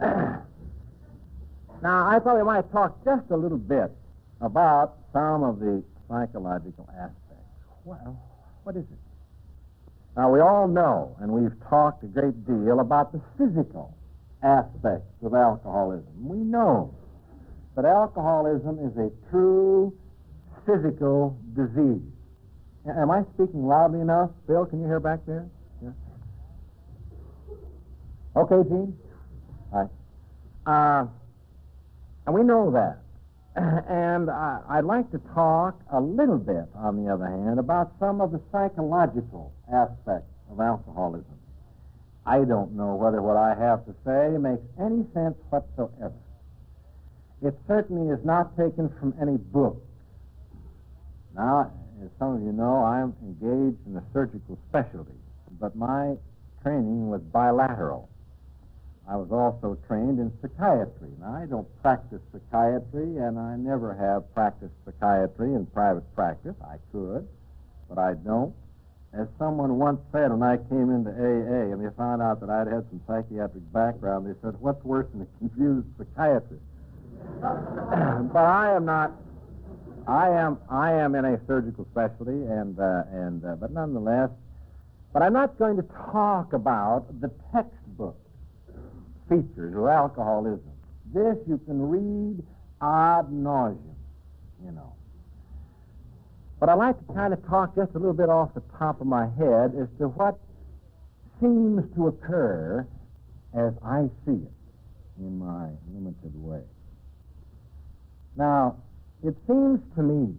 Now, I thought we might talk just a little bit about some of the psychological aspects. Well, what is it? Now, we all know, and we've talked a great deal about the physical aspects of alcoholism. We know that alcoholism is a true physical disease. Am I speaking loudly enough? Bill, can you hear back there? Yeah. Okay, Gene? All right. And we know that. And I'd like to talk a little bit, on the other hand, about some of the psychological aspects of alcoholism. I don't know whether what I have to say makes any sense whatsoever. It certainly is not taken from any book. Now, as some of you know, I'm engaged in a surgical specialty, but my training was bilateral. I was also trained in psychiatry. Now, I don't practice psychiatry, and I never have practiced psychiatry in private practice. I could, but I don't. As someone once said when I came into AA and they found out that I'd had some psychiatric background, they said, "What's worse than a confused psychiatrist?" But I am not. I am in a surgical specialty, but nonetheless, but I'm not going to talk about the textbook features of alcoholism. This you can read ad nauseum, you know. But I'd like to kind of talk just a little bit off the top of my head as to what seems to occur as I see it in my limited way. Now, it seems to me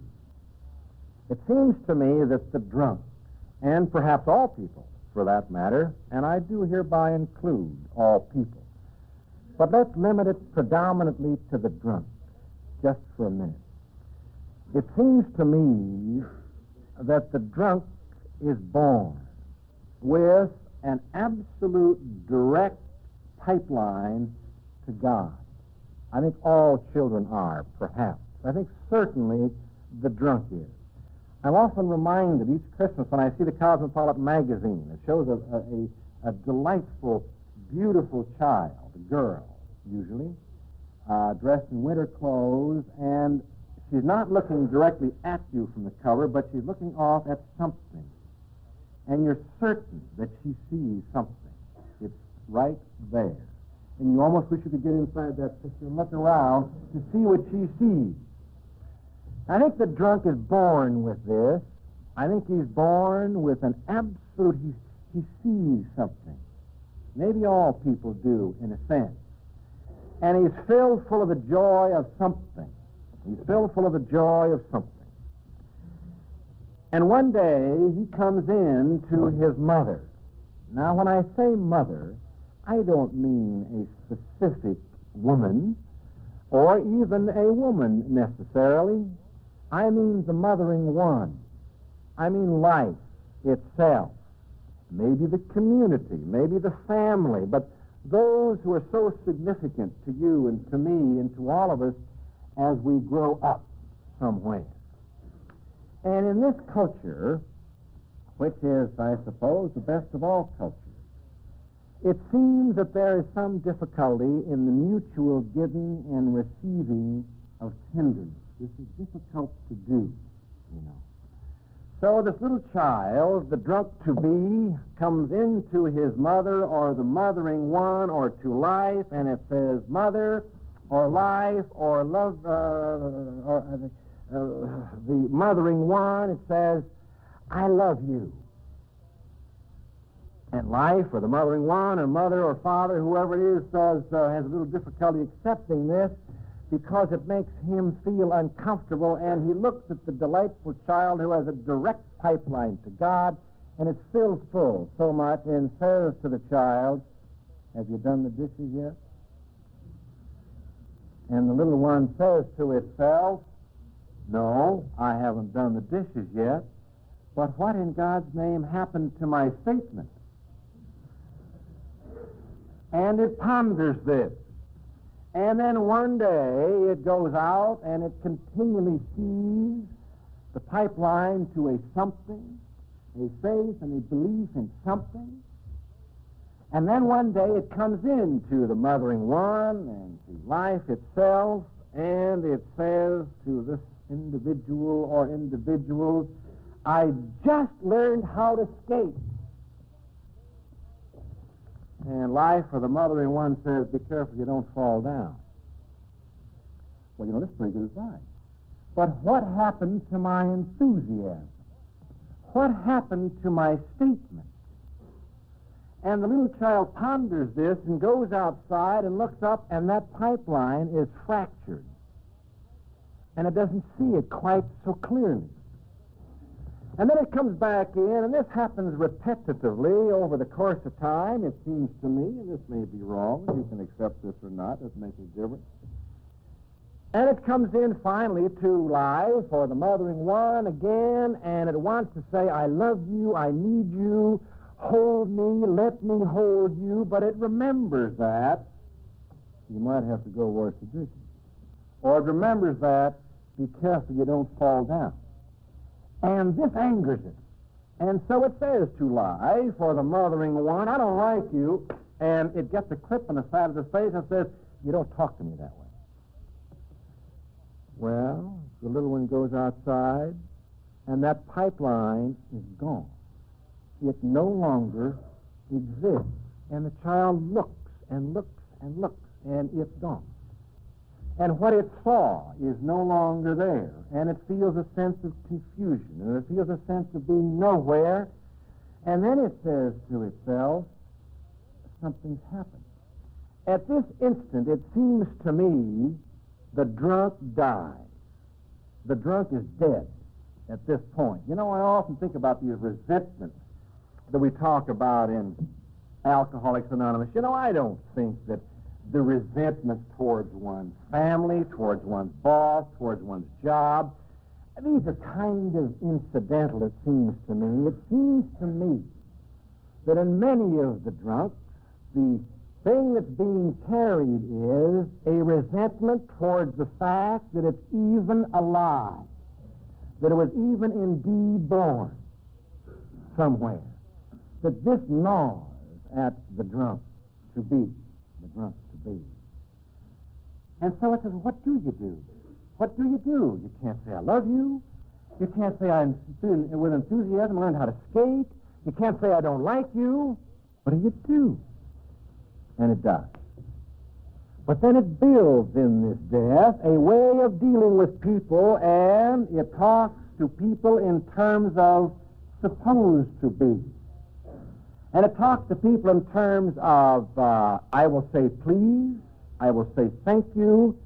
that the drunk, and perhaps all people for that matter, and I do hereby include all people, but let's limit it predominantly to the drunk, just for a minute. It seems to me that the drunk is born with an absolute direct pipeline to God. I think all children are, perhaps. I think certainly the drunk is. I'm often reminded each Christmas when I see the Cosmopolitan magazine. It shows a delightful, beautiful child, a girl, usually, dressed in winter clothes, and she's not looking directly at you from the cover, but she's looking off at something. And you're certain that she sees something. It's right there. And you almost wish you could get inside that picture and look around to see what she sees. I think the drunk is born with this. I think he's born with an absolute, he sees something. Maybe all people do, in a sense. And he's filled full of the joy of something. He's filled full of the joy of something. And one day he comes in to his mother. Now, when I say mother, I don't mean a specific woman or even a woman necessarily. I mean the mothering one. I mean life itself. Maybe the community, maybe the family, but those who are so significant to you and to me and to all of us as we grow up somewhere. And in this culture, which is, I suppose, the best of all cultures, it seems that there is some difficulty in the mutual giving and receiving of tenderness. This is difficult to do, you know. So this little child, the drunk-to-be, comes into his mother or the mothering one or to life, and it says mother or life or love, the mothering one, it says, I love you. And life or the mothering one or mother or father, whoever it is, has a little difficulty accepting this because it makes him feel uncomfortable, and he looks at the delightful child who has a direct pipeline to God, and it's filled full so much, and says to the child, have you done the dishes yet? And the little one says to itself, no, I haven't done the dishes yet, but what in God's name happened to my statement? And it ponders this. And then one day it goes out and it continually sees the pipeline to a something, a faith and a belief in something. And then one day it comes into the mothering one and to life itself, and it says to this individual or individuals, I just learned how to skate. And life for the mothering one says, be careful you don't fall down. Well, that's pretty good advice. But what happened to my enthusiasm? What happened to my statement? And the little child ponders this and goes outside and looks up, and that pipeline is fractured. And it doesn't see it quite so clearly. And then it comes back in, and this happens repetitively over the course of time, it seems to me, and this may be wrong. You can accept this or not. It doesn't make any difference. And it comes in finally to life, or the mothering one again, and it wants to say, I love you, I need you, hold me, let me hold you, but it remembers that you might have to go wash the dishes. Or it remembers that, be careful you don't fall down. And this angers it. And so it says to life, or the mothering one, I don't like you, and it gets a clip on the side of the face and says, you don't talk to me that way. Well, the little one goes outside, and that pipeline is gone. It no longer exists. And the child looks and looks and looks, and it's gone. And what it saw is no longer there, and it feels a sense of confusion, and it feels a sense of being nowhere, and then it says to itself, something's happened. At this instant, it seems to me, the drunk dies. The drunk is dead at this point. I often think about these resentments that we talk about in Alcoholics Anonymous. I don't think that the resentments towards one's family, towards one's boss, towards one's job, these are kind of incidental, it seems to me. It seems to me that in many of the drunks, the thing that's being carried is a resentment towards the fact that it's even alive, that it was even indeed born somewhere, that this gnaws at the drunk to be. And so it says, what do you do? What do you do? You can't say, I love you. You can't say, I'm with enthusiasm, learned how to skate. You can't say, I don't like you. What do you do? And it does. But then it builds in this death a way of dealing with people, and it talks to people in terms of supposed to be. And it talks to people in terms of, I will say please, I will say thank you,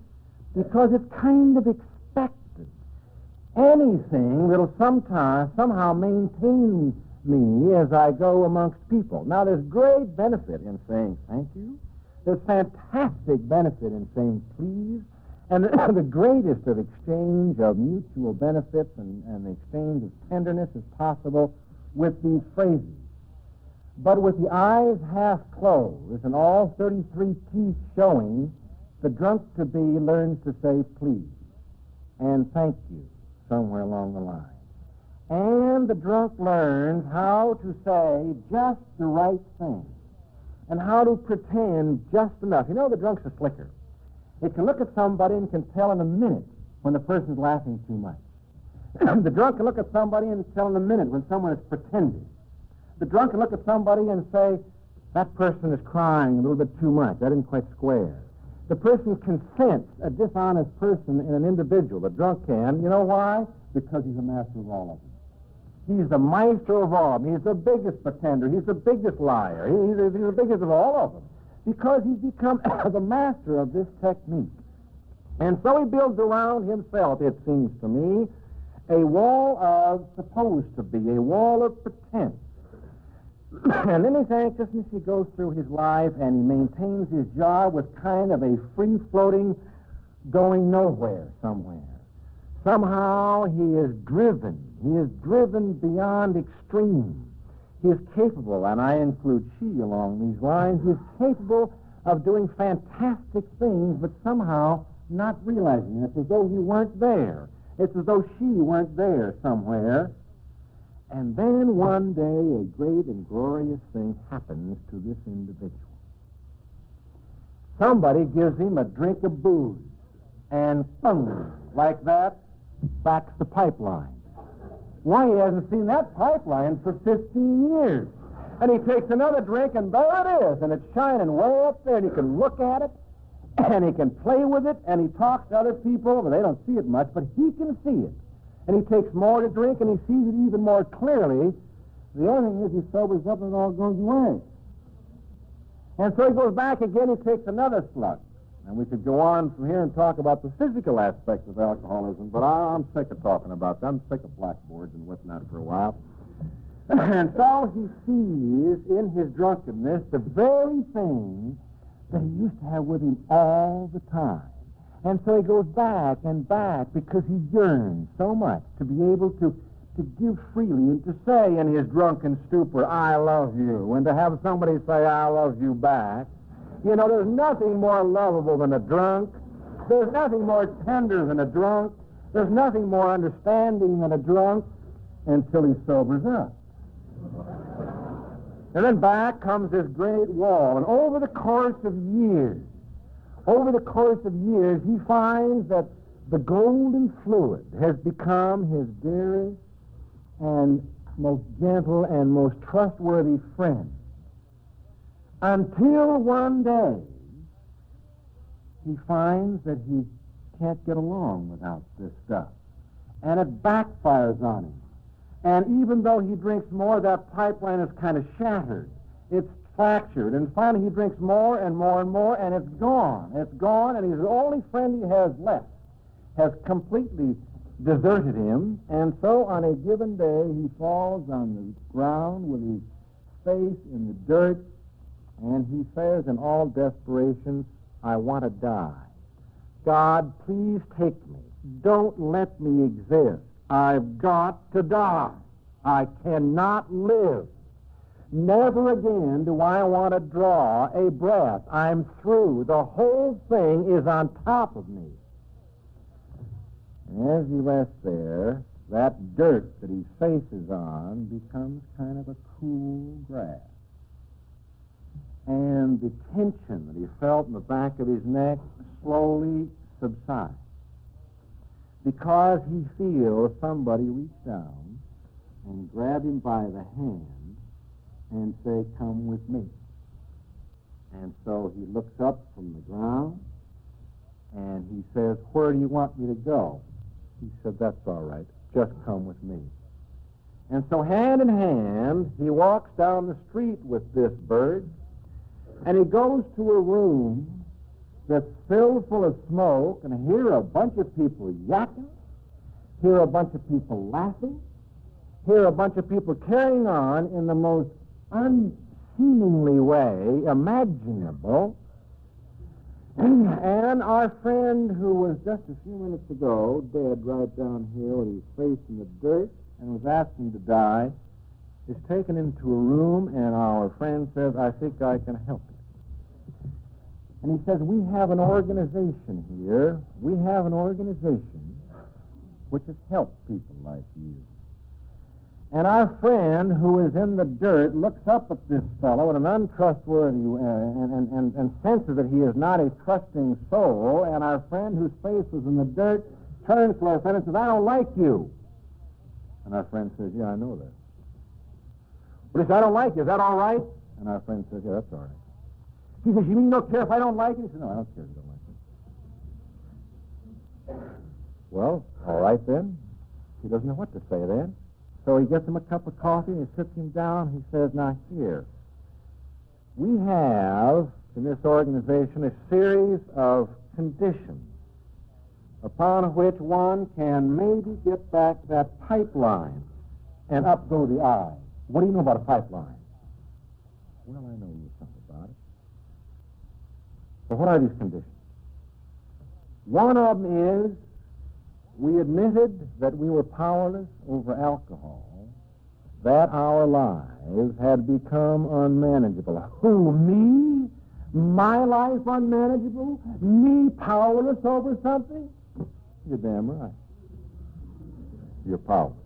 because it's kind of expected. Anything that'll somehow maintain me as I go amongst people. Now, there's great benefit in saying thank you. There's fantastic benefit in saying please. And the greatest of exchange of mutual benefits and the exchange of tenderness is possible with these phrases. But with the eyes half closed and all 33 teeth showing, the drunk-to-be learns to say please and thank you somewhere along the line. And the drunk learns how to say just the right thing and how to pretend just enough. The drunk's a slicker. It can look at somebody and can tell in a minute when the person's laughing too much. The drunk can look at somebody and tell in a minute when someone is pretending. The drunk can look at somebody and say, that person is crying a little bit too much. That isn't quite square. The person can sense a dishonest person in an individual. The drunk can. You know why? Because he's a master of all of them. He's the maestro of all of them. He's the biggest pretender. He's the biggest liar. He's the biggest of all of them. Because he's become the master of this technique. And so he builds around himself, it seems to me, a wall of supposed to be, a wall of pretense. And in his anxiousness, he goes through his life and he maintains his job with kind of a free-floating, going nowhere somewhere. Somehow he is driven. He is driven beyond extreme. He is capable, and I include she along these lines, he is capable of doing fantastic things, but somehow not realizing it. It's as though he weren't there. It's as though she weren't there somewhere. And then one day a great and glorious thing happens to this individual. Somebody gives him a drink of booze, and boom, like that, backs the pipeline. Why, he hasn't seen that pipeline for 15 years. And he takes another drink, and there it is, and it's shining way up there, and he can look at it, and he can play with it, and he talks to other people, but they don't see it much, but he can see it. And he takes more to drink, and he sees it even more clearly. The other thing is he sobers up, and it all goes away. And so he goes back again, he takes another slug. And we could go on from here and talk about the physical aspects of alcoholism, but I'm sick of talking about that. I'm sick of blackboards and whatnot for a while. And so he sees in his drunkenness the very thing that he used to have with him all the time. And so he goes back and back because he yearns so much to be able to give freely and to say in his drunken stupor, I love you, and to have somebody say, I love you back. You know, there's nothing more lovable than a drunk. There's nothing more tender than a drunk. There's nothing more understanding than a drunk until he sobers up. And then back comes this great wall, and over the course of years, he finds that the golden fluid has become his dearest and most gentle and most trustworthy friend. Until one day, he finds that he can't get along without this stuff. And it backfires on him. And even though he drinks more, that pipeline is kind of shattered. It's fractured. And finally he drinks more and more and more, and it's gone. It's gone, and his only friend he has left has completely deserted him. And so on a given day, he falls on the ground with his face in the dirt, and he says in all desperation, I want to die. God, please take me. Don't let me exist. I've got to die. I cannot live. Never again do I want to draw a breath. I'm through. The whole thing is on top of me. And as he rests there, that dirt that his face is on becomes kind of a cool grass. And the tension that he felt in the back of his neck slowly subsides, because he feels somebody reach down and grab him by the hand and say, come with me. And so he looks up from the ground and he says, where do you want me to go? He said, that's all right. Just come with me. And so hand in hand, he walks down the street with this bird, and he goes to a room that's filled full of smoke, and hear a bunch of people yakking, hear a bunch of people laughing, hear a bunch of people carrying on in the most unseemingly way imaginable. And our friend, who was just a few minutes ago dead right down here with his face in the dirt and was asking to die, is taken into a room, and our friend says, I think I can help you. And he says, we have an organization here. We have an organization which has helped people like you. And our friend, who is in the dirt, looks up at this fellow in an untrustworthy and senses that he is not a trusting soul. And our friend, whose face was in the dirt, turns to our friend and says, I don't like you. And our friend says, yeah, I know that. But he says, I don't like you. Is that all right? And our friend says, yeah, that's all right. He says, you mean you don't care if I don't like you? He says, no, I don't care if you don't like me. Well, all right then. He doesn't know what to say then. So he gets him a cup of coffee and he sits him down. He says, now here, we have in this organization a series of conditions upon which one can maybe get back that pipeline, and up go the eyes. What do you know about a pipeline? Well, I know a little something about it. So what are these conditions? One of them is we admitted that we were powerless over alcohol, that our lives had become unmanageable. Who, me? My life unmanageable? Me powerless over something? You're damn right. You're powerless.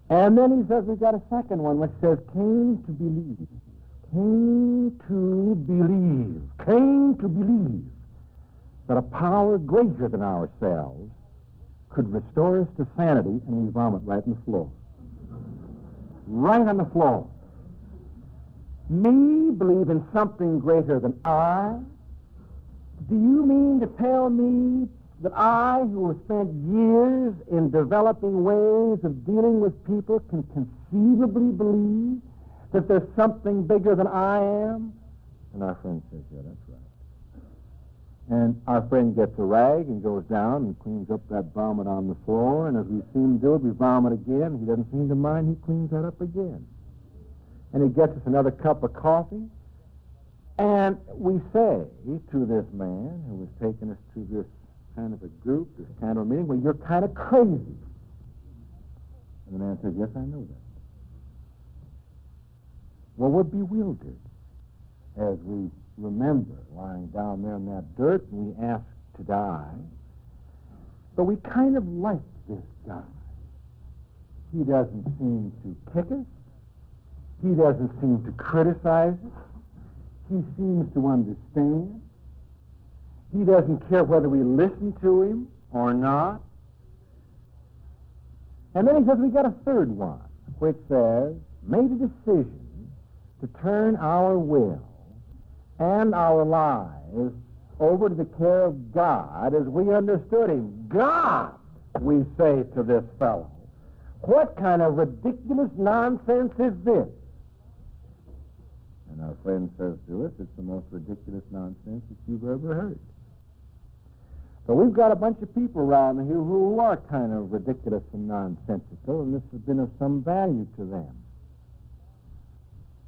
And then he says we've got a second one which says, came to believe. Came to believe. Came to believe that a power greater than ourselves could restore us to sanity, and we vomit right on the floor. Right on the floor. Me believe in something greater than I? Do you mean to tell me that I, who have spent years in developing ways of dealing with people, can conceivably believe that there's something bigger than I am? And our friend says, yeah, that's right. And our friend gets a rag and goes down and cleans up that vomit on the floor, and as we see him do it, we vomit again. He doesn't seem to mind. He cleans that up again. And he gets us another cup of coffee, and we say to this man who was taking us to this kind of a group, this kind of a meeting, well, you're kind of crazy. And the man says, yes, I know that. Well, we're bewildered as we remember lying down there in that dirt, and we ask to die. But we kind of like this guy. He doesn't seem to kick us. He doesn't seem to criticize us. He seems to understand. He doesn't care whether we listen to him or not. And then he says we got a third one, which says, made a decision to turn our will and our lives over to the care of God as we understood him. God, we say to this fellow, what kind of ridiculous nonsense is this? And our friend says to us, it's the most ridiculous nonsense that you've ever heard. So we've got a bunch of people around here who are kind of ridiculous and nonsensical, and this has been of some value to them.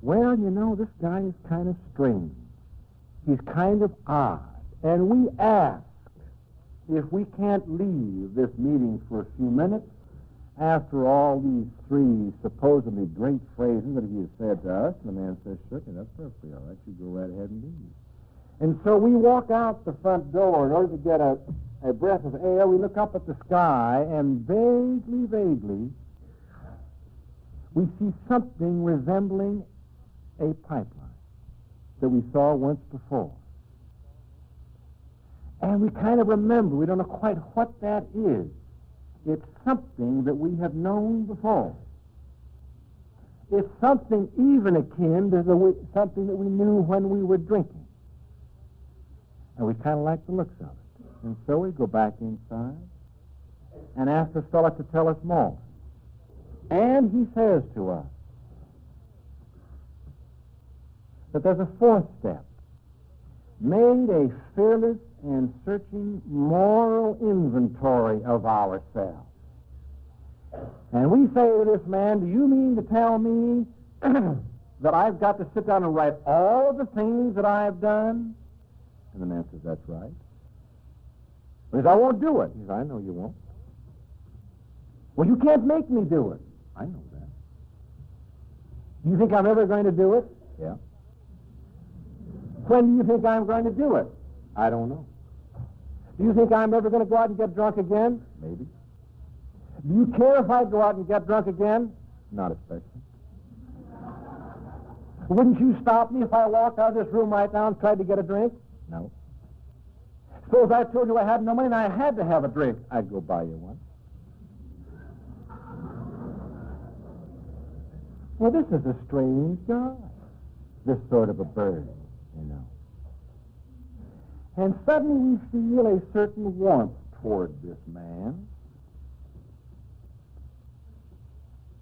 Well, you know, this guy is kind of strange. He's kind of odd. And we ask if we can't leave this meeting for a few minutes after all these three supposedly great phrases that he has said to us. And the man says, sure, that's perfectly all right. You go right ahead and leave. And so we walk out the front door in order to get a breath of air. We look up at the sky, and vaguely, we see something resembling a pipeline that we saw once before. And we kind of remember, we don't know quite what that is. It's something that we have known before. It's something even akin to something that we knew when we were drinking. And we kind of like the looks of it. And so we go back inside and ask this fellow to tell us more. And he says to us that there's a fourth step. Made a fearless and searching moral inventory of ourselves. And we say to this man, do you mean to tell me that I've got to sit down and write all of the things that I've done? And the man says, that's right. He says, I won't do it. He says, I know you won't. Well, you can't make me do it. I know that. Do you think I'm ever going to do it? Yeah. When do you think I'm going to do it? I don't know. Do you think I'm ever going to go out and get drunk again? Maybe. Do you care if I go out and get drunk again? Not especially. Wouldn't you stop me if I walked out of this room right now and tried to get a drink? No. Suppose I told you I had no money and I had to have a drink. I'd go buy you one. Well, this is a strange guy. This sort of a bird, you know. And suddenly we feel a certain warmth toward this man.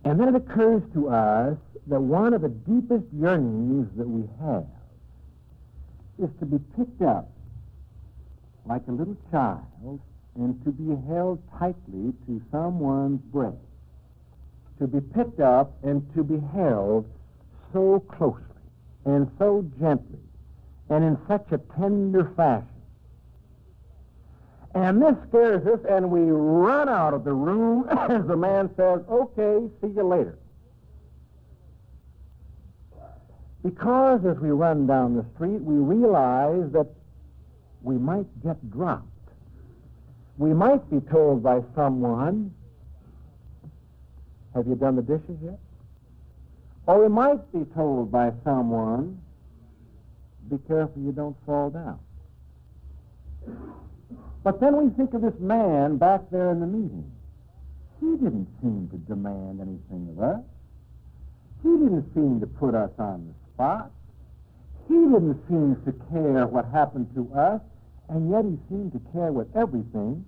And then it occurs to us that one of the deepest yearnings that we have is to be picked up like a little child and to be held tightly to someone's breast. To be picked up and to be held so closely and so gently and in such a tender fashion. And this scares us, and we run out of the room as the man says, okay, see you later. Because as we run down the street, we realize that we might get dropped. We might be told by someone, Have you done the dishes yet? Or we might be told by someone, be careful you don't fall down. But then we think of this man back there in the meeting. He didn't seem to demand anything of us. He didn't seem to put us on the spot. He didn't seem to care what happened to us, and yet he seemed to care with everything.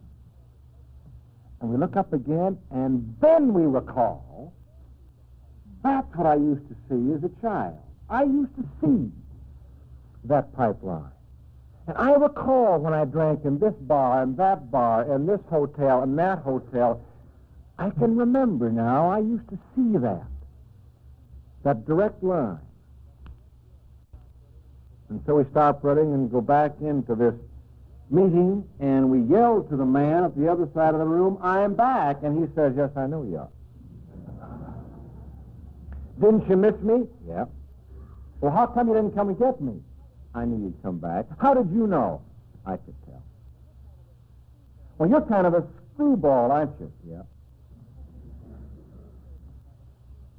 And we look up again, and then we recall, that's what I used to see as a child. I used to see that pipeline. And I recall when I drank in this bar and that bar and this hotel and that hotel. I can remember now, I used to see that direct line. And so we stop running and go back into this meeting, and we yell to the man at the other side of the room, I am back. And he says, yes, I know you are. Didn't you miss me? Yeah. Well, how come you didn't come and get me? I knew you'd come back. How did you know? I could tell. Well, you're kind of a screwball, aren't you? Yeah.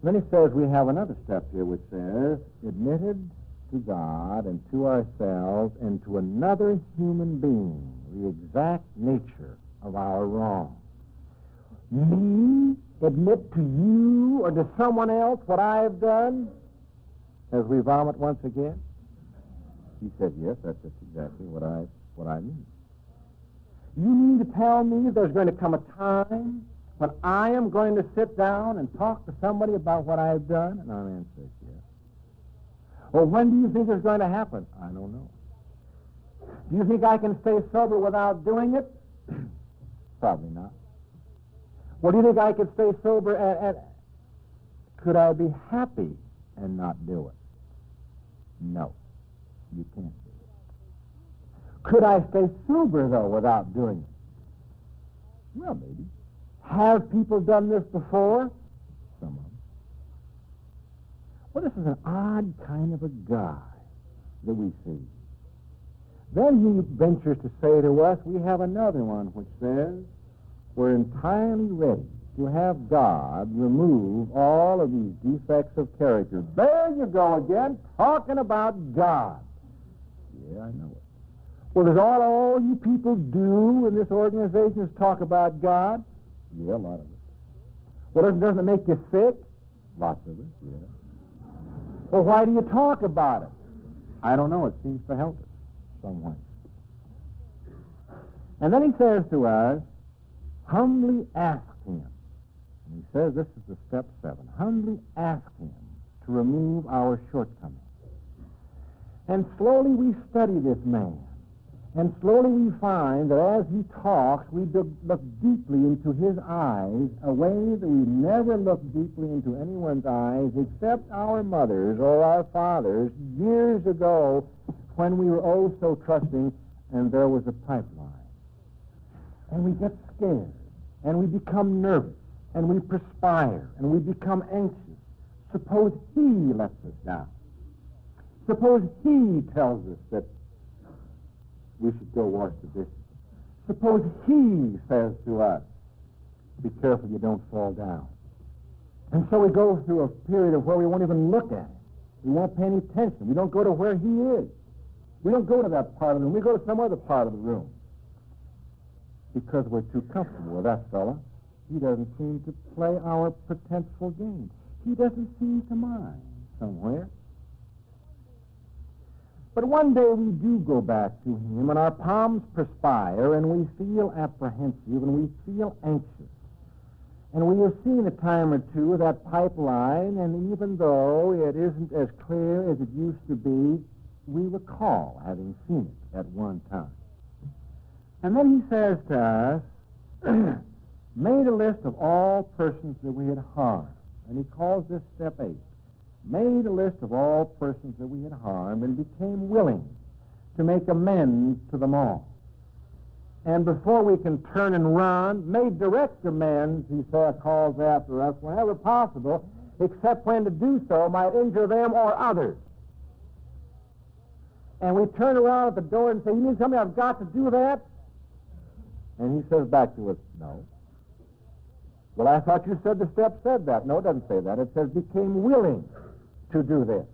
Then he says we have another step here which says, admitted to God and to ourselves and to another human being the exact nature of our wrong. Me admit to you or to someone else what I have done? As we vomit once again? He said, yes, that's just exactly what I mean. You mean to tell me there's going to come a time when I am going to sit down and talk to somebody about what I've done? And our man says, yes. Well, when do you think it's going to happen? I don't know. Do you think I can stay sober without doing it? Probably not. Well, do you think I could stay sober and could I be happy and not do it? No, you can't do it. Could I stay sober, though, without doing it? Well, maybe. Have people done this before? Some of them. Well, this is an odd kind of a guy that we see. Then he ventures to say to us, we have another one which says, we're entirely ready to have God remove all of these defects of character. There you go again, talking about God. Yeah, I know it. Well, does all you people do in this organization is talk about God? Yeah, a lot of it. Well, doesn't it make you sick? Lots of it, yeah. Well, why do you talk about it? I don't know. It seems to help us some way. And then he says to us, humbly ask him. And he says this is the step 7. Humbly ask him to remove our shortcomings. And slowly we study this man. And slowly we find that as he talks, we look deeply into his eyes, a way that we never looked deeply into anyone's eyes except our mothers or our fathers years ago when we were oh so trusting and there was a pipeline. And we get scared, and we become nervous, and we perspire, and we become anxious. Suppose he lets us down. Suppose he tells us that we should go wash the dishes. Suppose he says to us, be careful you don't fall down. And so we go through a period of where we won't even look at him. We won't pay any attention. We don't go to where he is. We don't go to that part of the room. We go to some other part of the room. Because we're too comfortable with that fella. He doesn't seem to play our pretenseful game. He doesn't seem to mind somewhere. But one day we do go back to him, and our palms perspire, and we feel apprehensive, and we feel anxious. And we have seen a time or two that pipeline, and even though it isn't as clear as it used to be, we recall having seen it at one time. And then he says to us, made a list of all persons that we had harmed. And he calls this step 8. Made a list of all persons that we had harmed and became willing to make amends to them all. And before we can turn and run, made direct amends, he calls after us, whenever possible, except when to do so might injure them or others. And we turn around at the door and say, you mean to tell me I've got to do that? And he says back to us, no. Well, I thought you said the step said that. No, it doesn't say that. It says became willing to do this.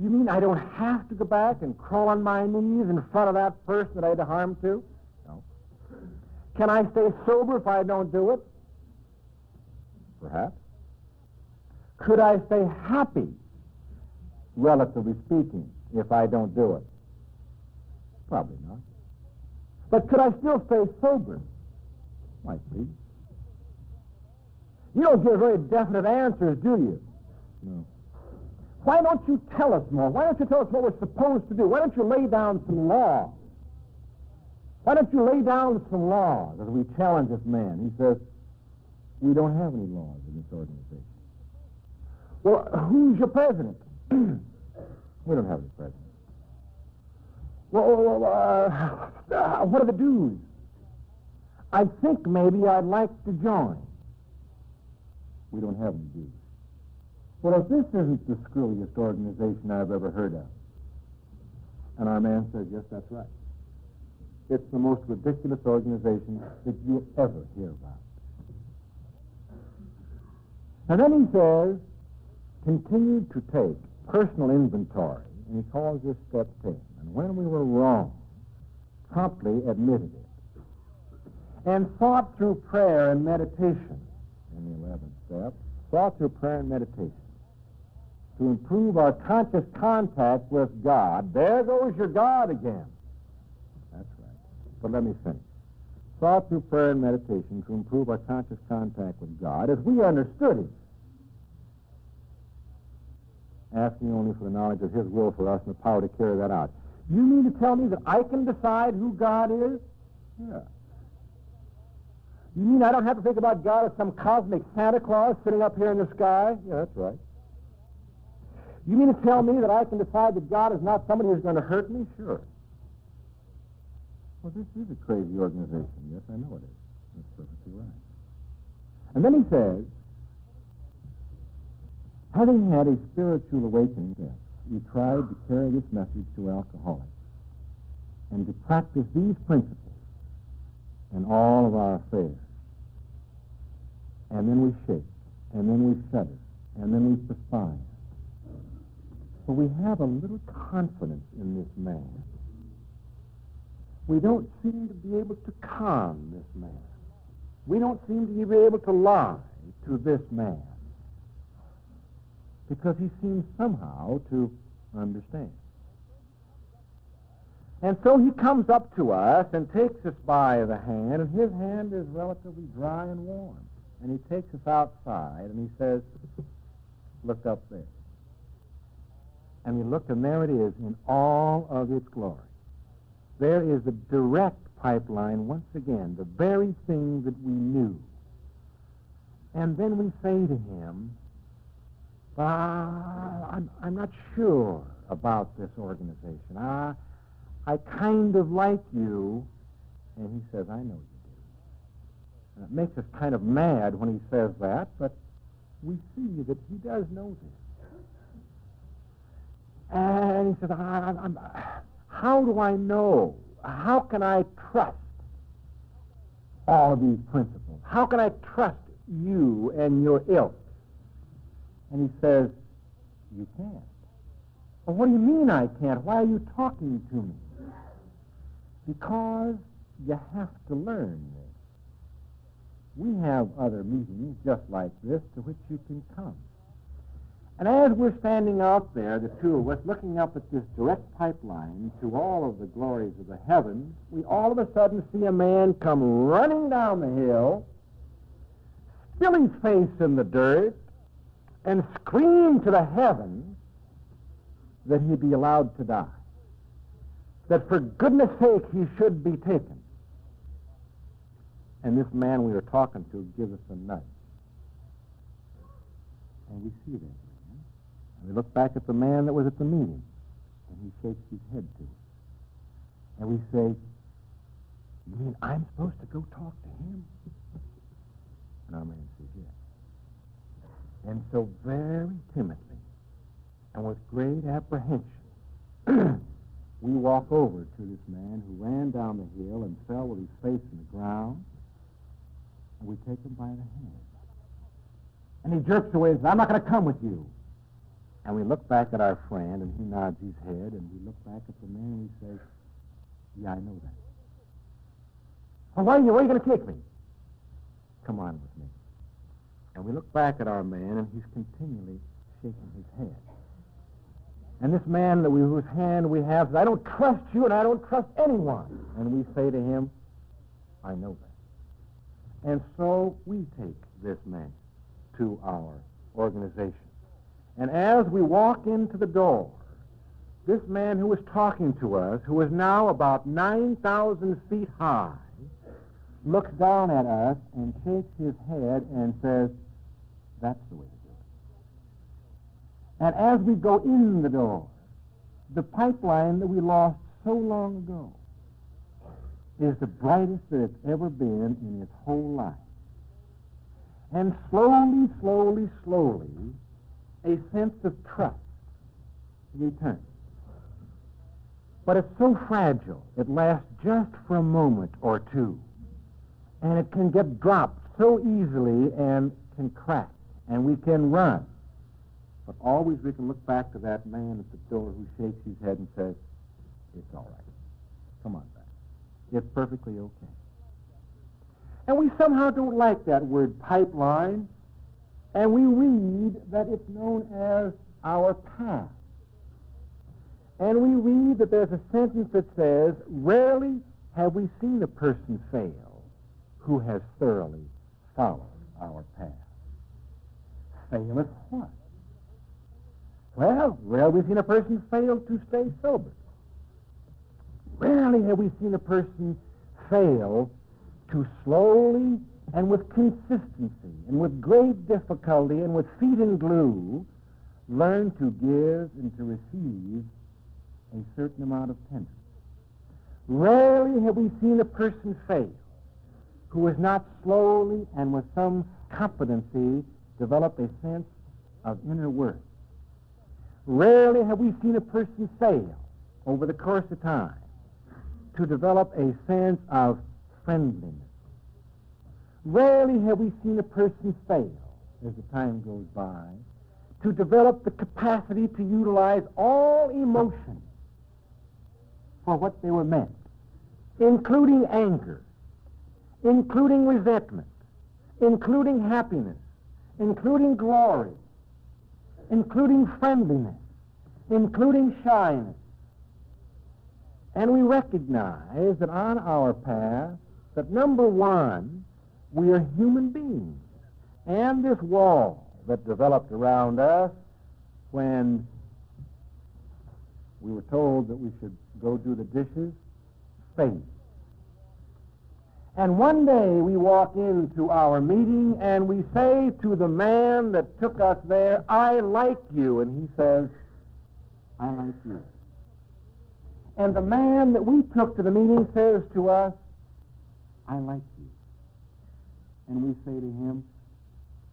You mean I don't have to go back and crawl on my knees in front of that person that I did harm to? No. Can I stay sober if I don't do it? Perhaps. Could I stay happy, relatively speaking, if I don't do it? Probably not. But could I still stay sober? Might be. You don't give very definite answers, do you? No. Why don't you tell us more? Why don't you tell us what we're supposed to do? Why don't you lay down some laws? Why don't you lay down some laws as we challenge this man? He says, we don't have any laws in this organization. Well, who's your president? We don't have any president. Well, what are the dues? I think maybe I'd like to join. We don't have any dues. Well, if this isn't the screwiest organization I've ever heard of. And our man says, yes, that's right. It's the most ridiculous organization that you'll ever hear about. And then he says, continue to take personal inventory, and he calls this step 10. And when we were wrong, promptly admitted it. And thought through prayer and meditation, in the 11th step, thought through prayer and meditation, to improve our conscious contact with God. There goes your God again. That's right. But let me finish. Thought through prayer and meditation to improve our conscious contact with God as we understood Him. Asking only for the knowledge of His will for us and the power to carry that out. You mean to tell me that I can decide who God is? Yeah. You mean I don't have to think about God as some cosmic Santa Claus sitting up here in the sky? Yeah, that's right. You mean to tell me that I can decide that God is not somebody who's going to hurt me? Sure. Well, this is a crazy organization. Yes, I know it is. That's perfectly right. And then he says, having had a spiritual awakening, we tried to carry this message to alcoholics and to practice these principles in all of our affairs. And then we shake, and then we shudder, and then we perspire. But we have a little confidence in this man. We don't seem to be able to calm this man. We don't seem to be able to lie to this man because he seems somehow to understand. And so he comes up to us and takes us by the hand, and his hand is relatively dry and warm. And he takes us outside, and he says, look up there. And we look, and there it is in all of its glory. There is a direct pipeline, once again, the very thing that we knew. And then we say to him, I'm not sure about this organization. I kind of like you. And he says, I know you do. And it makes us kind of mad when he says that, but we see that he does know this. And he says, how do I know? How can I trust all of these principles? How can I trust you and your ilk? And he says, you can't. Well, what do you mean I can't? Why are you talking to me? Because you have to learn this. We have other meetings just like this to which you can come. And as we're standing out there, the two of us, looking up at this direct pipeline to all of the glories of the heavens, we all of a sudden see a man come running down the hill, spill his face in the dirt, and scream to the heavens that he be allowed to die. That for goodness sake he should be taken. And this man we were talking to gives us a nudge. And we see that. And we look back at the man that was at the meeting, and he shakes his head to us. And we say, you mean I'm supposed to go talk to him? And our man says, yes. And so very timidly and with great apprehension, we walk over to this man who ran down the hill and fell with his face in the ground. And we take him by the hand. And he jerks away and says, I'm not going to come with you. And we look back at our friend, and he nods his head, and we look back at the man, and we say, yeah, I know that. Well, where are you going to take me? Come on with me. And we look back at our man, and he's continually shaking his head. And this man whose hand we have says, I don't trust you, and I don't trust anyone. And we say to him, I know that. And so we take this man to our organization. And as we walk into the door, this man who was talking to us, who is now about 9,000 feet high, looks down at us and shakes his head and says, that's the way to do it. And as we go in the door, the pipeline that we lost so long ago is the brightest that it's ever been in its whole life. And slowly, slowly, slowly, a sense of trust returns. But it's so fragile, it lasts just for a moment or two. And it can get dropped so easily and can crack, and we can run. But always we can look back to that man at the door who shakes his head and says, it's all right. Come on back. It's perfectly okay. And we somehow don't like that word pipeline, and we read that it's known as our past. And we read that there's a sentence that says, rarely have we seen a person fail who has thoroughly followed our path. Fail at what? Well, rarely have we seen a person fail to stay sober. Rarely have we seen a person fail to slowly and with consistency and with great difficulty and with feet in glue learn to give and to receive a certain amount of tenderness. Rarely have we seen a person fail who has not slowly and with some competency developed a sense of inner worth. Rarely have we seen a person fail over the course of time to develop a sense of friendliness. Rarely have we seen a person fail, as the time goes by, to develop the capacity to utilize all emotions for what they were meant, including anger, including resentment, including happiness, including glory, including friendliness, including shyness. And we recognize that on our path, that number one, we are human beings. And this wall that developed around us when we were told that we should go do the dishes, faded. And one day we walk into our meeting and we say to the man that took us there, I like you. And he says, I like you. And the man that we took to the meeting says to us, I like you. And we say to him,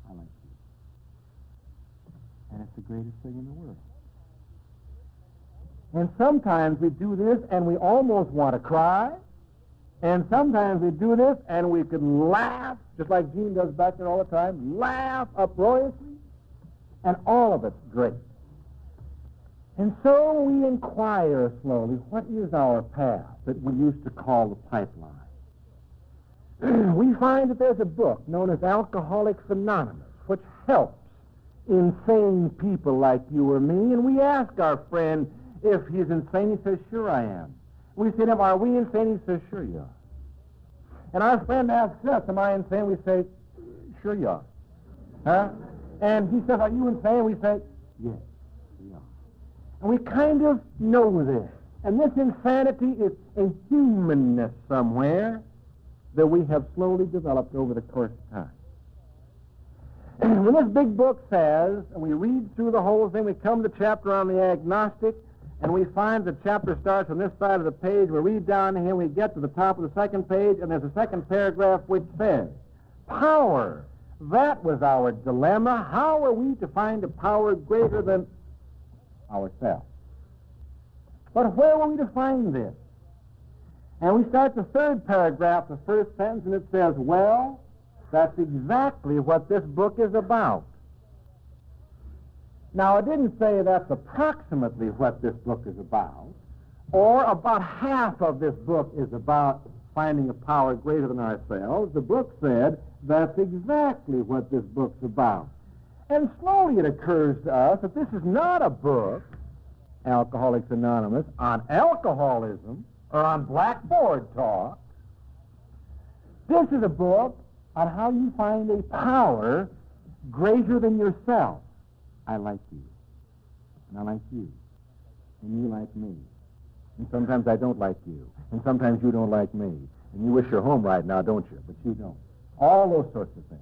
I like you. And it's the greatest thing in the world. And sometimes we do this and we almost want to cry. And sometimes we do this and we can laugh, just like Gene does back there all the time, laugh uproariously. And all of it's great. And so we inquire slowly, what is our path that we used to call the pipeline? We find that there's a book known as Alcoholics Anonymous, which helps insane people like you or me. And we ask our friend if he's insane. He says, sure I am. We say to him, are we insane? He says, sure you are. And our friend asks us, am I insane? We say, sure you are. Huh? And he says, are you insane? We say, yes, we are. And we kind of know this. And this insanity is a humanness somewhere that we have slowly developed over the course of time. When this big book says, and we read through the whole thing, we come to chapter on the agnostic, and we find the chapter starts on this side of the page. We read down here, we get to the top of the second page, and there's a second paragraph which says, power. That was our dilemma. How are we to find a power greater than ourselves? But where were we to find this? And we start the third paragraph, the first sentence, and it says, well, That's exactly what this book is about. Now, it didn't say that's approximately what this book is about, or about half of this book is about finding a power greater than ourselves. The book said that's exactly what this book's about. And slowly it occurs to us that this is not a book, Alcoholics Anonymous, on alcoholism or on blackboard talk. This is a book on how you find a power greater than yourself. I like you, and I like you, and you like me. And sometimes I don't like you, and sometimes you don't like me. And you wish you're home right now, don't you? But you don't. All those sorts of things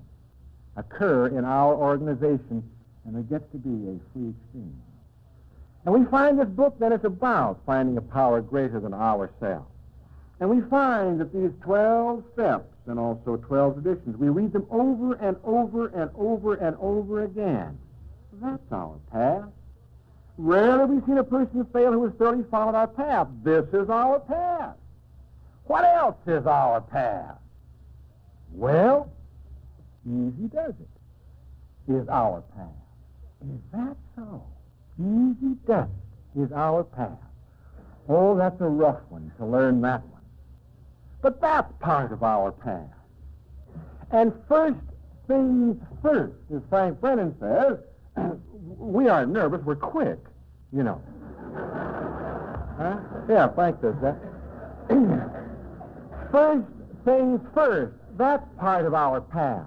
occur in our organization, and it gets to be a free experience. And we find this book then is about finding a power greater than ourselves. And we find that these 12 steps and also 12 traditions, we read them over and over and over and over again. That's our path. Rarely have we seen a person fail who has thoroughly followed our path. This is our path. What else is our path? Well, Easy Does It is our path. Is that so? Easy Does It is our path. Oh, that's a rough one to learn that one. But that's part of our path. And first things first, as Frank Brennan says, we aren't nervous, we're quick, you know. Huh? Yeah, Frank does that. First things first, that's part of our path.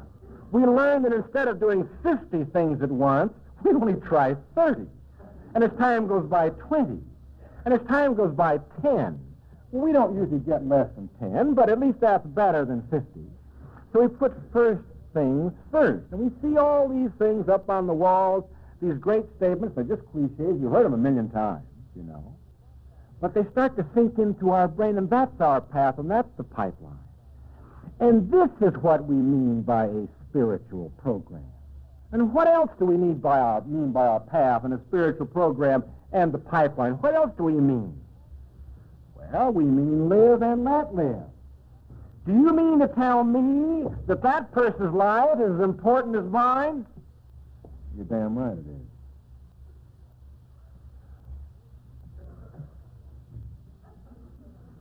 We learn that instead of doing 50 things at once, we only try 30. And as time goes by, 20. And as time goes by, 10. Well, we don't usually get less than 10, but at least that's better than 50. So we put first things first. And we see all these things up on the walls, these great statements. They're just cliches. You've heard them a million times, you know. But they start to sink into our brain, and that's our path, and that's the pipeline. And this is what we mean by a spiritual program. And what else do we mean by our path and a spiritual program and the pipeline? What else do we mean? Well, we mean live and let live. Do you mean to tell me that that person's life is as important as mine? You're damn right it is.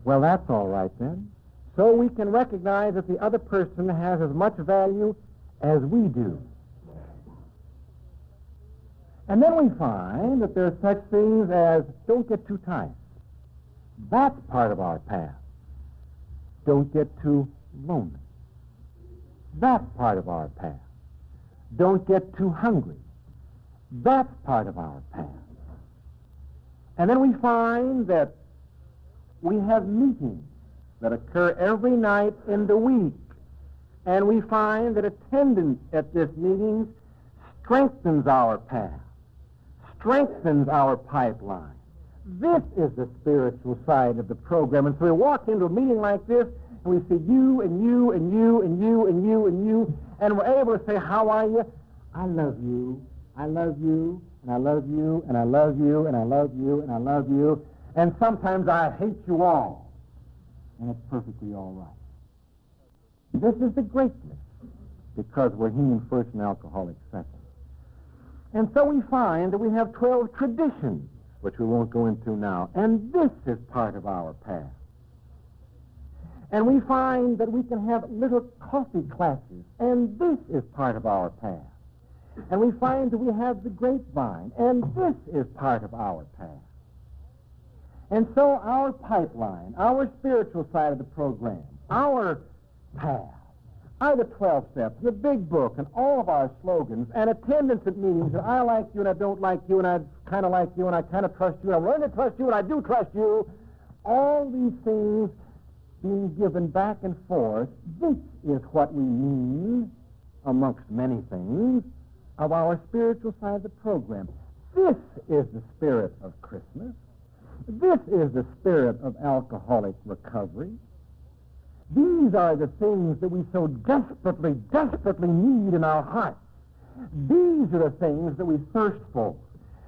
Well, that's all right then. So we can recognize that the other person has as much value as we do. And then we find that there are such things as don't get too tight. That's part of our path. Don't get too lonely. That's part of our path. Don't get too hungry. That's part of our path. And then we find that we have meetings that occur every night in the week. And we find that attendance at this meeting strengthens our path, strengthens our pipeline. This is the spiritual side of the program. And so we walk into a meeting like this, and we see you and you and you and you and you and you, and we're able to say, how are you? I love you. I love you, and I love you, and I love you, and I love you, and I love you. And sometimes I hate you all. And it's perfectly all right. This is the greatness, because we're human first and alcoholic second. And so we find that we have 12 traditions, which we won't go into now. And this is part of our path. And we find that we can have little coffee classes, and this is part of our path. And we find that we have the grapevine, and this is part of our path. And so our pipeline, our spiritual side of the program, our path, are the 12 steps, the big book, and all of our slogans, and attendance at meetings, and I like you, and I don't like you, and I kind of like you, and I kind of trust you, and I learn to trust you, and I do trust you. All these things being given back and forth, this is what we mean, amongst many things, of our spiritual side of the program. This is the spirit of Christmas. This is the spirit of alcoholic recovery. These are the things that we so desperately, desperately need in our hearts. These are the things that we thirst for.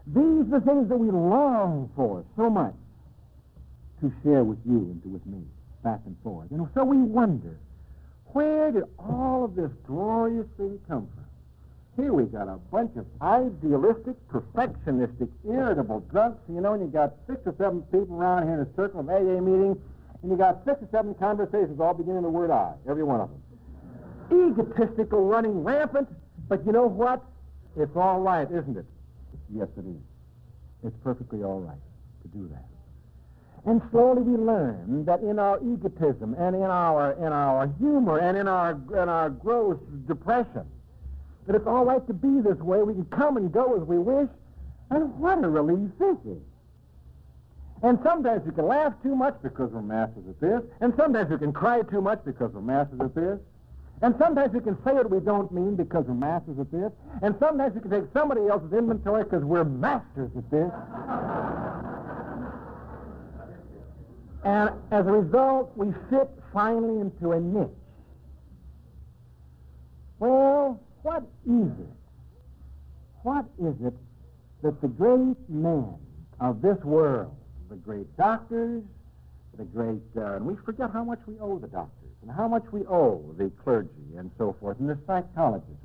These are the things that we long for so much to share with you and with me, back and forth. And so we wonder, Where did all of this glorious thing come from? Here we got a bunch of idealistic, perfectionistic, irritable drunks, and you got 6 or 7 people around here in a circle of AA meeting, and you got 6 or 7 conversations all beginning with the word I, every one of them. Egotistical, running rampant, but you know what? It's all right, isn't it? Yes, it is. It's perfectly all right to do that. And slowly we learn that in our egotism and in our humor and in our gross depression, that it's all right to be this way. We can come and go as we wish. And what a relief this is. And sometimes we can laugh too much because we're masters at this. And sometimes we can cry too much because we're masters at this. And sometimes we can say what we don't mean because we're masters at this. And sometimes we can take somebody else's inventory because we're masters at this. And as a result, we fit finally into a niche. Well, what is it? What is it that the great men of this world, the great doctors, the great, and we forget how much we owe the doctors, and how much we owe the clergy, and so forth, and the psychologists.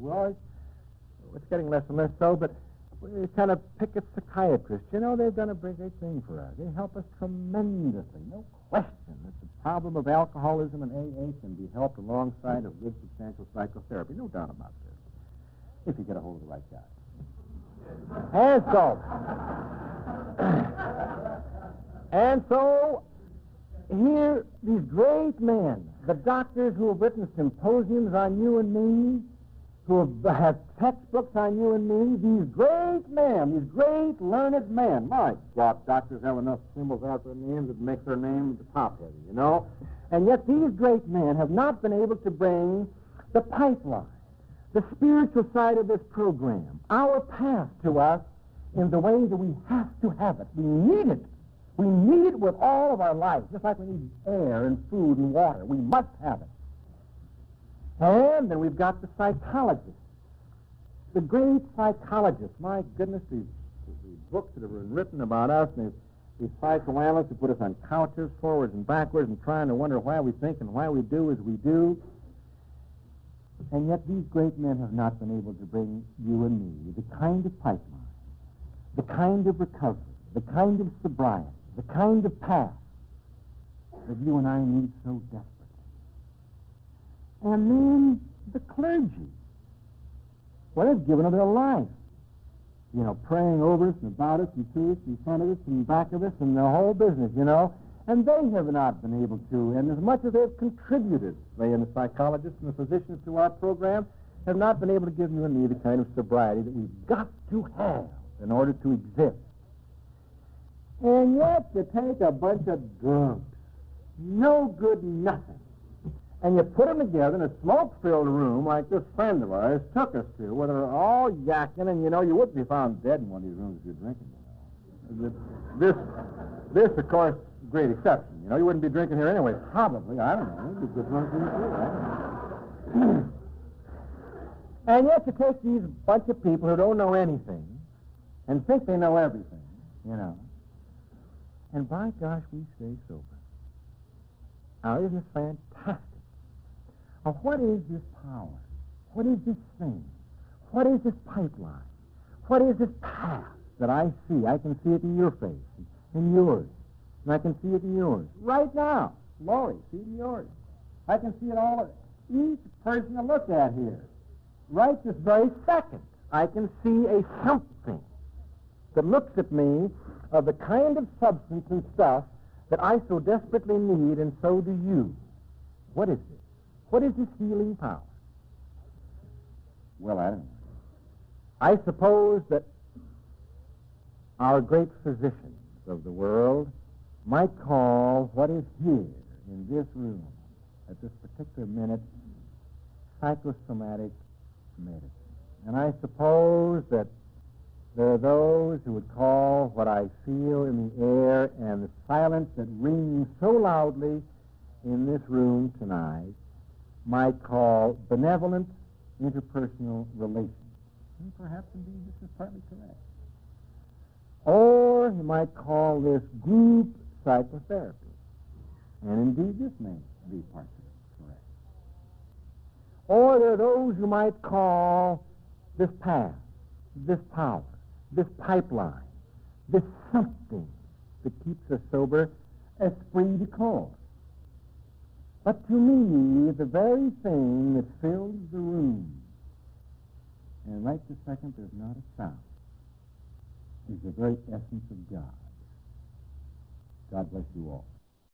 It's getting less and less so, but we kind of pick at psychiatrists. They've done a great thing for us. They help us tremendously. No question that the problem of alcoholism and AA can be helped alongside of good, substantial psychotherapy. No doubt about this, if you get a hold of the right guy. And so, here, these great men, the doctors who have written symposiums on you and me, who have textbooks on you and me, these great men, these great learned men. My God, doctors have enough symbols out their names that make their name the top heavy, And yet these great men have not been able to bring the pipeline, the spiritual side of this program, our path to us in the way that we have to have it. We need it. We need it with all of our life, just like we need air and food and water. We must have it. And then we've got the psychologists, the great psychologists. My goodness, these books that have been written about us, and these psychoanalysts who put us on couches forwards and backwards and trying to wonder why we think and why we do as we do. And yet these great men have not been able to bring you and me the kind of pipeline, the kind of recovery, the kind of sobriety, the kind of path that you and I need so desperately. And then the clergy. Well, they've given of their life. Praying over us and about us and to us and in front of us and back of us and the whole business, And they have not been able to. And as much as they've contributed, they and the psychologists and the physicians to our program, have not been able to give you and me the kind of sobriety that we've got to have in order to exist. And yet you take a bunch of drunks, no good nothing, and you put them together in a smoke-filled room like this friend of ours took us to, where they're all yakking, and you wouldn't be found dead in one of these rooms if you're drinking, This, of course, great exception. You wouldn't be drinking here anyway, probably. I don't know. You'd be good drunk here, too. I don't know. And yet you take these bunch of people who don't know anything and think they know everything, And by gosh, we stay sober. Now, isn't this fantastic? Now, what is this power? What is this thing? What is this pipeline? What is this path that I see? I can see it in your face, in yours, and I can see it in yours. Right now, Laurie, see it in yours. I can see it all, each person I look at here. Right this very second, I can see a something that looks at me of the kind of substance and stuff that I so desperately need, and so do you. What is this? What is this healing power? Well, I don't know. I suppose that our great physicians of the world might call what is here in this room at this particular minute psychosomatic medicine. And I suppose that there are those who would call what I feel in the air and the silence that rings so loudly in this room tonight might call benevolent interpersonal relations. And perhaps indeed this is partly correct. Or you might call this group psychotherapy. And indeed this may be partly correct. Or there are those who might call this path, this power, this pipeline, this something that keeps us sober, esprit de corps. But to me, the very thing that fills the room, and right this second there's not a sound, is the very essence of God. God bless you all.